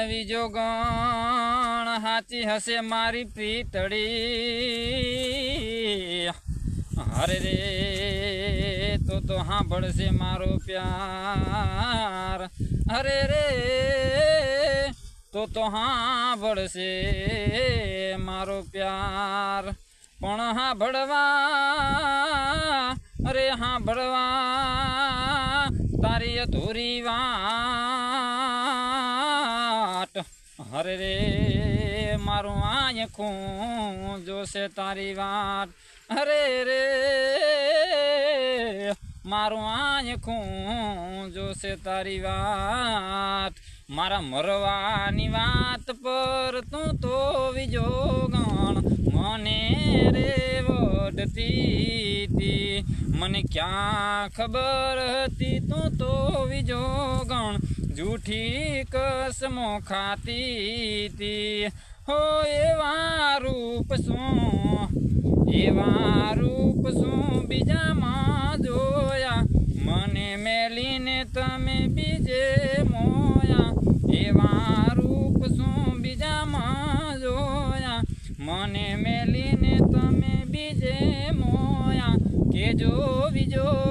વિજોગણ હાચી હશે મારી પ્રીતળી હરે રે તો સાંભળશે મારો પ્યાર હરે રે તો સાંભળશે મારો પ્યાર પણ સાંભળવા અરે સાંભળવા તારી અધૂરી વાટ હરે રે મારું આંખું જોશે તારી વાટ હરે રે મારું આંખું જોશે તારી વાત મારા મરવાની વાત પર તું તો વિજોગણ મને રે વડતી મને ક્યાં ખબર હતી તું તો વિજોગણ જૂઠી કસમો ખાતી હતી હો એવા રૂપ શું બીજામાં જોયા મને મેલીને તમે બીજે મોયા એવા રૂપ શું બીજામાં જોયા મને મેલીને તમે બીજે મોયા કેજો વિજો